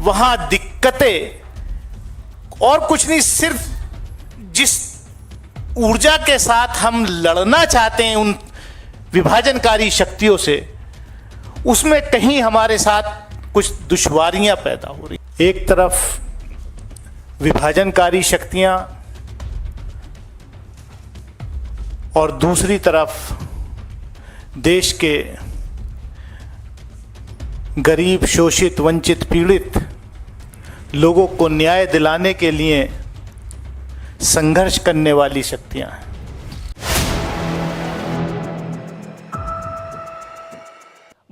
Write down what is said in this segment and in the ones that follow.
वहां दिक्कतें और कुछ नहीं, सिर्फ जिस ऊर्जा के साथ हम लड़ना चाहते हैं उन विभाजनकारी शक्तियों से, उसमें कहीं हमारे साथ कुछ दुश्वारियां पैदा हो रही। एक तरफ विभाजनकारी शक्तियां और दूसरी तरफ देश के गरीब, शोषित, वंचित, पीड़ित लोगों को न्याय दिलाने के लिए संघर्ष करने वाली शक्तियां हैं।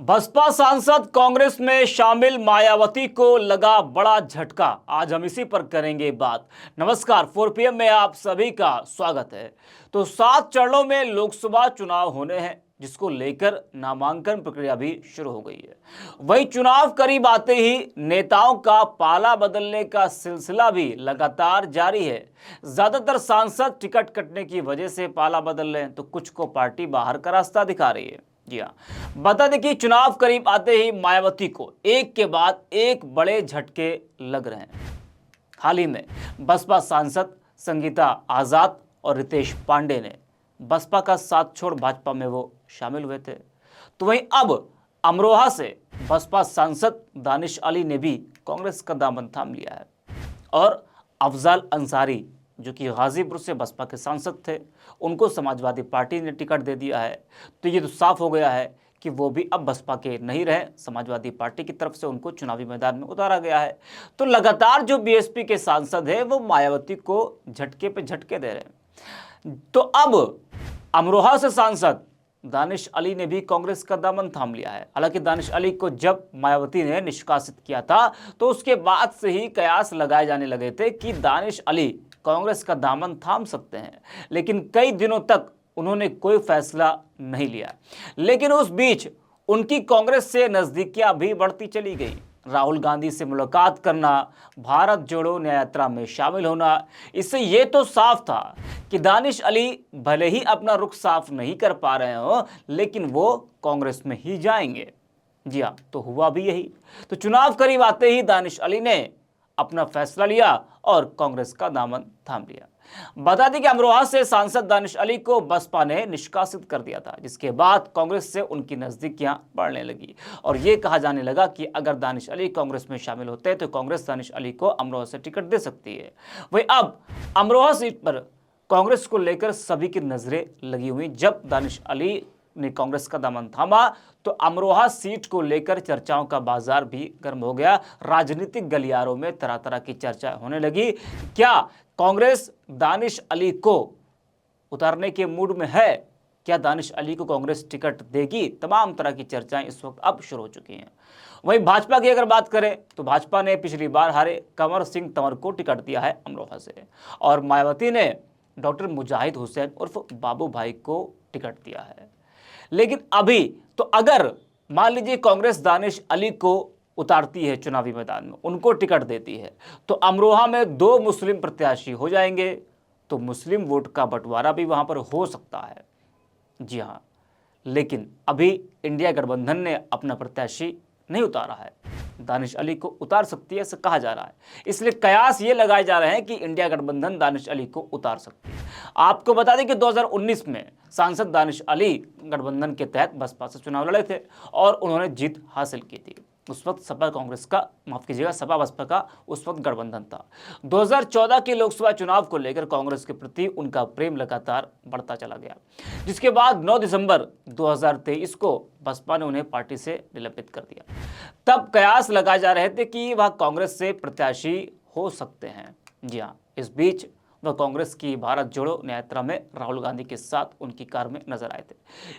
बसपा सांसद कांग्रेस में शामिल मायावती को लगा बड़ा झटका। आज हम इसी पर करेंगे बात। नमस्कार, 4 PM में आप सभी का स्वागत है। तो 7 चरणों में लोकसभा चुनाव होने हैं, जिसको लेकर नामांकन प्रक्रिया भी शुरू हो गई है। वहीं चुनाव करीब आते ही नेताओं का पाला बदलने का सिलसिला भी लगातार जारी है। ज्यादातर सांसद टिकट कटने की वजह से पाला बदल रहे हैं, तो कुछ को पार्टी बाहर का रास्ता दिखा रही है। जी हाँ, बता दें कि चुनाव करीब आते ही मायावती को एक के बाद एक बड़े झटके लग रहे हैं। हाल ही में बसपा सांसद संगीता आजाद और रितेश पांडे ने बसपा का साथ छोड़ भाजपा में वो शामिल हुए थे। तो वहीं अब अमरोहा से बसपा सांसद दानिश अली ने भी कांग्रेस का दामन थाम लिया है और अफजल अंसारी, जो कि गाजीपुर से बसपा के सांसद थे, उनको समाजवादी पार्टी ने टिकट दे दिया है। तो ये तो साफ हो गया है कि वो भी अब बसपा के नहीं रहे, समाजवादी पार्टी की तरफ से उनको चुनावी मैदान में उतारा गया है। तो लगातार जो बीएसपी के सांसद है वो मायावती को झटके पे झटके दे रहे हैं। तो अब अमरोहा से सांसद दानिश अली ने भी कांग्रेस का दामन थाम लिया है। हालांकि दानिश अली को जब मायावती ने निष्कासित किया था, तो उसके बाद से ही कयास लगाए जाने लगे थे कि दानिश अली कांग्रेस का दामन थाम सकते हैं, लेकिन कई दिनों तक उन्होंने कोई फैसला नहीं लिया। लेकिन उस बीच उनकी कांग्रेस से नजदीकियां भी बढ़ती चली गई। राहुल गांधी से मुलाकात करना, भारत जोड़ो न्याय यात्रा में शामिल होना, इससे ये तो साफ था कि दानिश अली भले ही अपना रुख साफ नहीं कर पा रहे हो, लेकिन वो कांग्रेस में ही जाएंगे। जी हाँ, तो हुआ भी यही। तो चुनाव करीब आते ही दानिश अली ने अपना फैसला लिया और कांग्रेस का दामन थाम लिया। बता दें कि अमरोहा से सांसद दानिश अली को बसपा ने निष्कासित कर दिया था, जिसके बाद कांग्रेस से उनकी नजदीकियां बढ़ने लगी और यह कहा जाने लगा कि अगर दानिश अली कांग्रेस में शामिल होते हैं तो कांग्रेस दानिश अली को अमरोहा से टिकट दे सकती है। वहीं अब अमरोहा सीट पर कांग्रेस को लेकर सभी की नजरें लगी हुई। जब दानिश अली ने कांग्रेस का दामन थामा तो अमरोहा सीट को लेकर चर्चाओं का बाजार भी गर्म हो गया। राजनीतिक गलियारों में तरह तरह की चर्चा होने लगी। क्या कांग्रेस दानिश अली को उतारने के मूड में है? क्या दानिश अली को कांग्रेस टिकट देगी? तमाम तरह की चर्चाएं इस वक्त अब शुरू हो चुकी हैं। वहीं भाजपा की अगर बात करें तो भाजपा ने पिछली बार हारे कंवर सिंह तंवर को टिकट दिया है अमरोहा से, और मायावती ने डॉक्टर मुजाहिद हुसैन उर्फ बाबू भाई को टिकट दिया है। लेकिन अभी तो अगर मान लीजिए कांग्रेस दानिश अली को उतारती है चुनावी मैदान में, उनको टिकट देती है, तो अमरोहा में 2 मुस्लिम प्रत्याशी हो जाएंगे, तो मुस्लिम वोट का बंटवारा भी वहां पर हो सकता है। जी हां, लेकिन अभी इंडिया गठबंधन ने अपना प्रत्याशी नहीं उतारा है। दानिश अली को उतार सकती है ऐसा कहा जा रहा है, इसलिए कयास ये लगाए जा रहे हैं कि इंडिया गठबंधन दानिश अली को उतार सकती है। आपको बता दें कि 2019 में सांसद दानिश अली गठबंधन के तहत बसपा से चुनाव लड़े थे और उन्होंने जीत हासिल की थी। उस वक्त सपा कांग्रेस का, माफ कीजिएगा, सपा बसपा का उस वक्त गठबंधन था। 2014 के लोकसभा चुनाव को लेकर कांग्रेस के प्रति उनका प्रेम लगातार बढ़ता चला गया, जिसके बाद 9 दिसंबर 2023 को बसपा ने उन्हें पार्टी से निलंबित कर दिया। तब कयास लगाए जा रहे थे कि वह कांग्रेस से प्रत्याशी हो सकते हैं। जी हाँ, इस बीच वह कांग्रेस की भारत जोड़ो न्याय यात्रा में राहुल गांधी के साथ उनकी कार में नजर आए थे।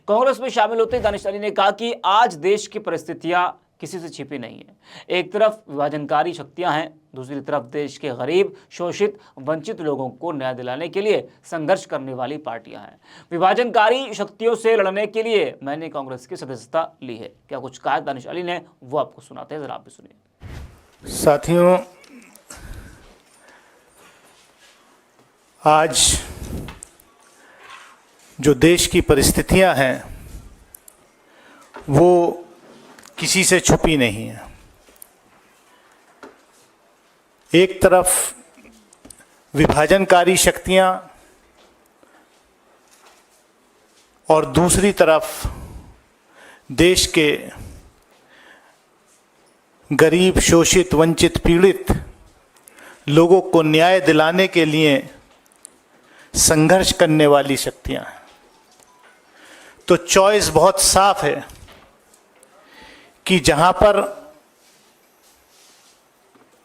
कांग्रेस में शामिल होते दानिश अली ने कहा कि आज देश की परिस्थितियां किसी से छिपी नहीं है। एक तरफ विभाजनकारी शक्तियां हैं, दूसरी तरफ देश के गरीब, शोषित, वंचित लोगों को न्याय दिलाने के लिए संघर्ष करने वाली पार्टियां हैं। विभाजनकारी शक्तियों से लड़ने के लिए मैंने कांग्रेस की सदस्यता ली है। क्या कुछ कहा दानिश अली ने, वो आपको सुनाते हैं, जरा आप भी सुनिए। साथियों, आज जो देश की परिस्थितियां हैं वो किसी से छुपी नहीं है। एक तरफ विभाजनकारी शक्तियां और दूसरी तरफ देश के गरीब, शोषित, वंचित, पीड़ित लोगों को न्याय दिलाने के लिए संघर्ष करने वाली शक्तियां हैं। तो चॉइस बहुत साफ है कि जहां पर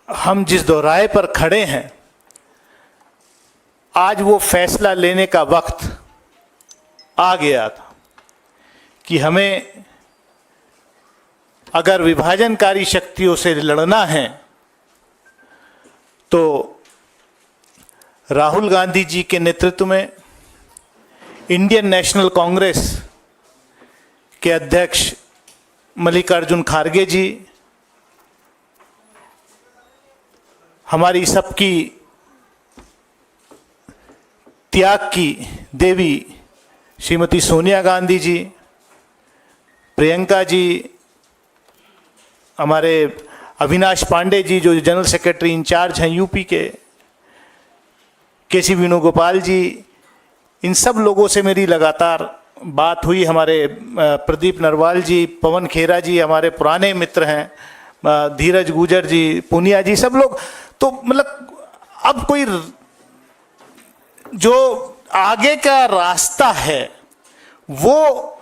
हम जिस दोराहे पर खड़े हैं, आज वो फैसला लेने का वक्त आ गया था कि हमें अगर विभाजनकारी शक्तियों से लड़ना है तो राहुल गांधी जी के नेतृत्व में इंडियन नेशनल कांग्रेस के अध्यक्ष मल्लिकार्जुन खड़गे जी, हमारी सबकी त्याग की देवी श्रीमती सोनिया गांधी जी, प्रियंका जी, हमारे अविनाश पांडे जी जो जनरल सेक्रेटरी इंचार्ज हैं यूपी के सी वेणुगोपाल जी, इन सब लोगों से मेरी लगातार बात हुई। हमारे प्रदीप नरवाल जी, पवन खेरा जी हमारे पुराने मित्र हैं, धीरज गुजर जी, पूनिया जी, सब लोग। तो मतलब अब कोई जो आगे का रास्ता है वो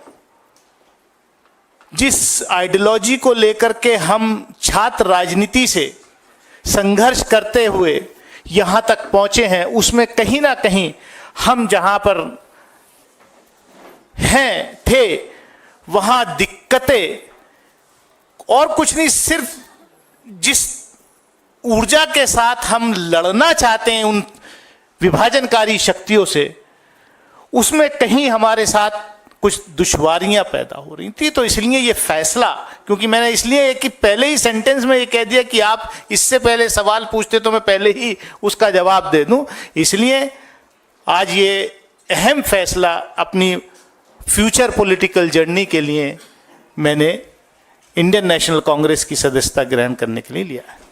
जिस आइडियोलॉजी को लेकर के हम छात्र राजनीति से संघर्ष करते हुए यहां तक पहुंचे हैं, उसमें कहीं ना कहीं हम जहां पर हैं थे वहां दिक्कतें और कुछ नहीं, सिर्फ जिस ऊर्जा के साथ हम लड़ना चाहते हैं उन विभाजनकारी शक्तियों से, उसमें कहीं हमारे साथ कुछ दुश्वारियां पैदा हो रही थी। तो इसलिए ये फैसला, क्योंकि मैंने इसलिए कि पहले ही सेंटेंस में ये कह दिया कि आप इससे पहले सवाल पूछते तो मैं पहले ही उसका जवाब दे दूं, इसलिए आज ये अहम फैसला अपनी फ्यूचर पॉलिटिकल जर्नी के लिए मैंने इंडियन नेशनल कांग्रेस की सदस्यता ग्रहण करने के लिए लिया है।